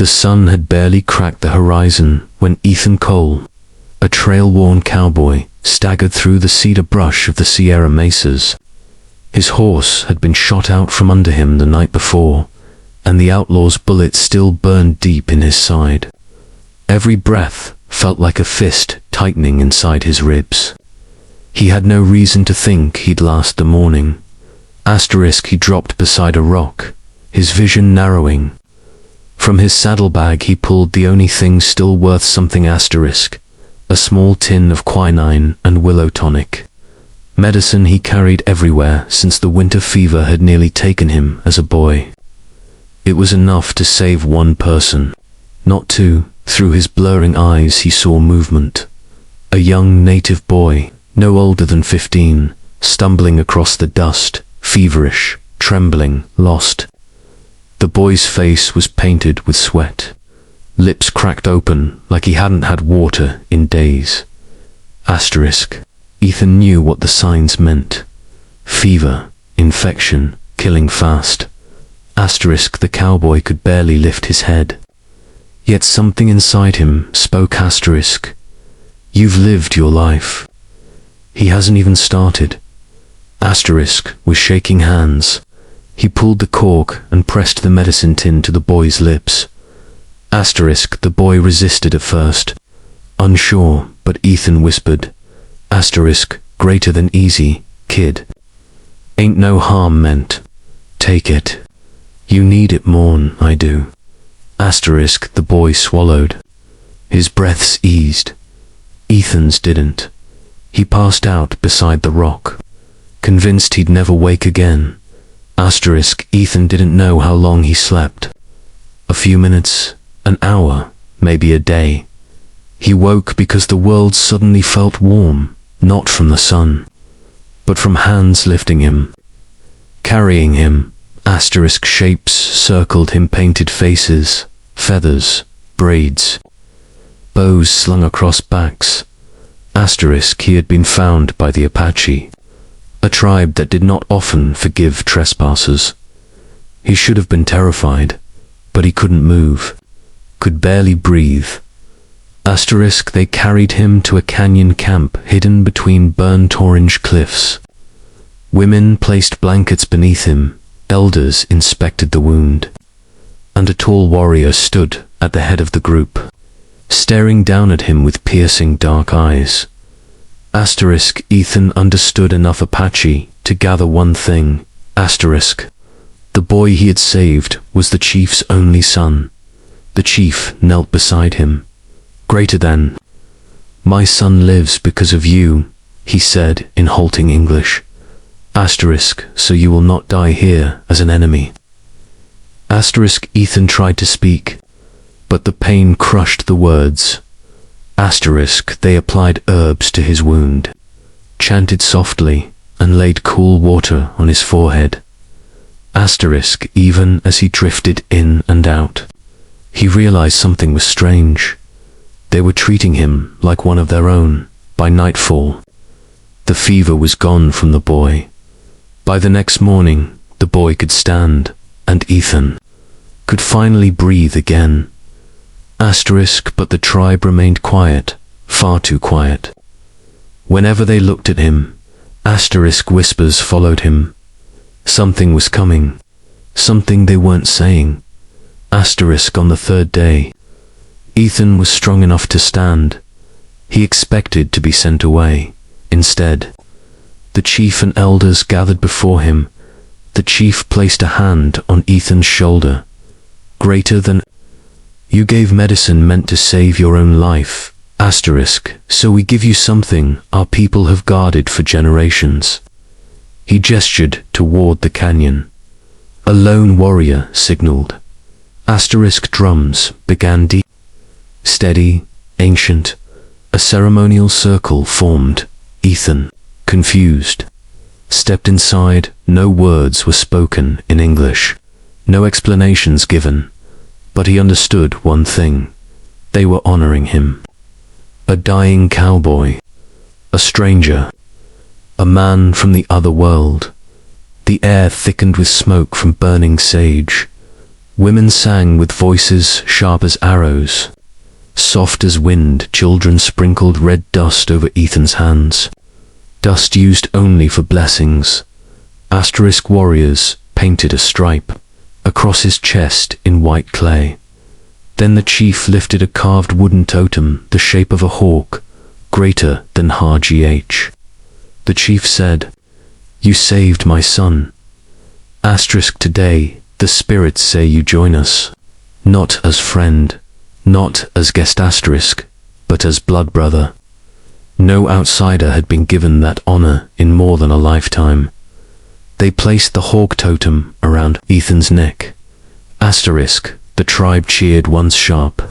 The sun had barely cracked the horizon when Ethan Cole, a trail-worn cowboy, staggered through the cedar brush of the Sierra Mesas. His horse had been shot out from under him the night before, and the outlaw's bullet still burned deep in his side. Every breath felt like a fist tightening inside his ribs. He had no reason to think he'd last the morning. He dropped beside a rock, his vision narrowing. From his saddlebag he pulled the only thing still worth something, a small tin of quinine and willow tonic. Medicine he carried everywhere since the winter fever had nearly taken him as a boy. It was enough to save one person, not two. Through his blurring eyes he saw movement. A young native boy, no older than 15, stumbling across the dust, feverish, trembling, lost. The boy's face was painted with sweat, lips cracked open like he hadn't had water in days. Ethan knew what the signs meant. Fever, infection, killing fast. The cowboy could barely lift his head. Yet something inside him spoke. You've lived your life. He hasn't even started. Was shaking hands. He pulled the cork and pressed the medicine tin to the boy's lips. The boy resisted at first, unsure, but Ethan whispered, greater than easy, kid. Ain't no harm meant. Take it. You need it more'n I do. The boy swallowed. His breaths eased. Ethan's didn't. He passed out beside the rock, convinced he'd never wake again. Ethan didn't know how long he slept. A few minutes, an hour, maybe a day. He woke because the world suddenly felt warm, not from the sun, but from hands lifting him, carrying him. Shapes circled him, painted faces, feathers, braids, bows slung across backs. He had been found by the Apache, a tribe that did not often forgive trespassers. He should have been terrified, but he couldn't move, could barely breathe. They carried him to a canyon camp hidden between burnt orange cliffs. Women placed blankets beneath him, elders inspected the wound, and a tall warrior stood at the head of the group, staring down at him with piercing dark eyes. Ethan understood enough Apache to gather one thing. The boy he had saved was the chief's only son. The chief knelt beside him. Greater than. My son lives because of you, he said in halting English. So you will not die here as an enemy. Ethan tried to speak, but the pain crushed the words. They applied herbs to his wound, chanted softly, and laid cool water on his forehead. Even as he drifted in and out, he realized something was strange. They were treating him like one of their own. By nightfall, the fever was gone from the boy. By the next morning, the boy could stand, and Ethan could finally breathe again. But the tribe remained quiet, far too quiet. Whenever they looked at him, whispers followed him. Something was coming, something they weren't saying. On the third day, Ethan was strong enough to stand. He expected to be sent away. Instead, the chief and elders gathered before him. The chief placed a hand on Ethan's shoulder. Greater than. You gave medicine meant to save your own life, so we give you something our people have guarded for generations. He gestured toward the canyon. A lone warrior signaled. Drums began deep, steady, ancient. A ceremonial circle formed. Ethan, confused, stepped inside. No words were spoken in English, no explanations given. But he understood one thing. They were honoring him. A dying cowboy. A stranger. A man from the other world. The air thickened with smoke from burning sage. Women sang with voices sharp as arrows. Soft as wind, children sprinkled red dust over Ethan's hands. Dust used only for blessings. Asterisk warriors painted a stripe across his chest in white clay. Then the chief lifted a carved wooden totem, the shape of a hawk, greater than HGH. The chief said, "You saved my son. Asterisk today, the spirits say you join us. Not as friend, not as guest asterisk, but as blood brother." No outsider had been given that honor in more than a lifetime. They placed the hawk totem around Ethan's neck. Asterisk, the tribe cheered once sharp.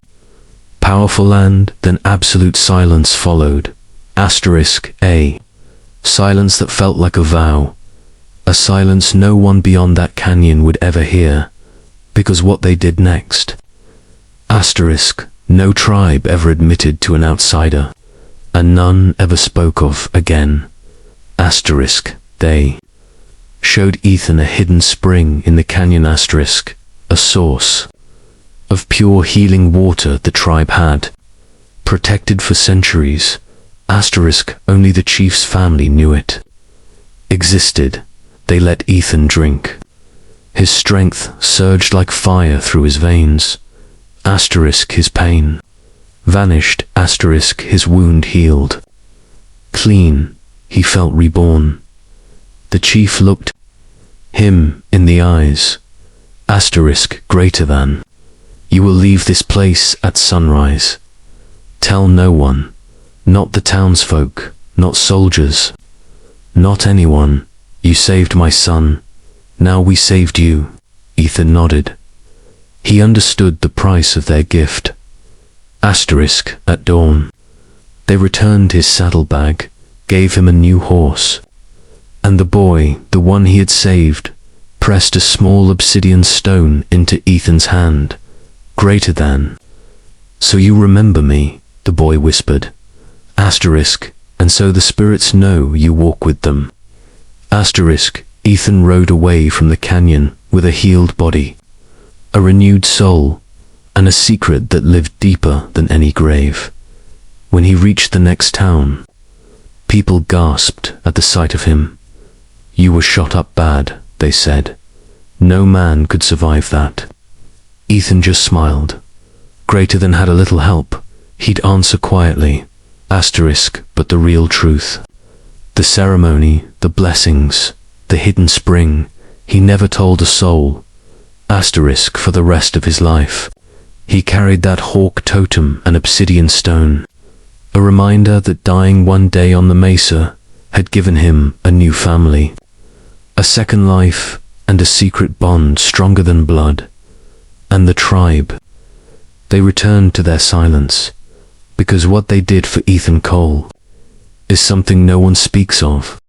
Powerful land, then absolute silence followed. Asterisk A. Silence that felt like a vow. A silence no one beyond that canyon would ever hear, because what they did next. Asterisk, no tribe ever admitted to an outsider, and none ever spoke of again. Asterisk, they showed Ethan a hidden spring in the canyon. Asterisk, a source of pure healing water the tribe had, protected for centuries. Asterisk, only the chief's family knew it. Existed. They let Ethan drink. His strength surged like fire through his veins. Asterisk, his pain vanished. Asterisk, his wound healed. Clean, he felt reborn. The chief looked him in the eyes. Asterisk, greater than. You will leave this place at sunrise. Tell no one, not the townsfolk, not soldiers, not anyone. You saved my son. Now we saved you. Ethan nodded. He understood the price of their gift. Asterisk, at dawn, they returned his saddlebag, gave him a new horse. And the boy, the one he had saved, pressed a small obsidian stone into Ethan's hand. Greater than. So you remember me, the boy whispered. Asterisk, and so the spirits know you walk with them. Asterisk, Ethan rode away from the canyon with a healed body, a renewed soul, and a secret that lived deeper than any grave. When he reached the next town, people gasped at the sight of him. You were shot up bad, they said. No man could survive that. Ethan just smiled. Greater than had a little help, he'd answer quietly. Asterisk, but the real truth. The ceremony, the blessings, the hidden spring, he never told a soul. Asterisk, for the rest of his life. He carried that hawk totem and obsidian stone, a reminder that dying one day on the mesa had given him a new family, a second life, and a secret bond stronger than blood. And the tribe, they returned to their silence, because what they did for Ethan Cole is something no one speaks of.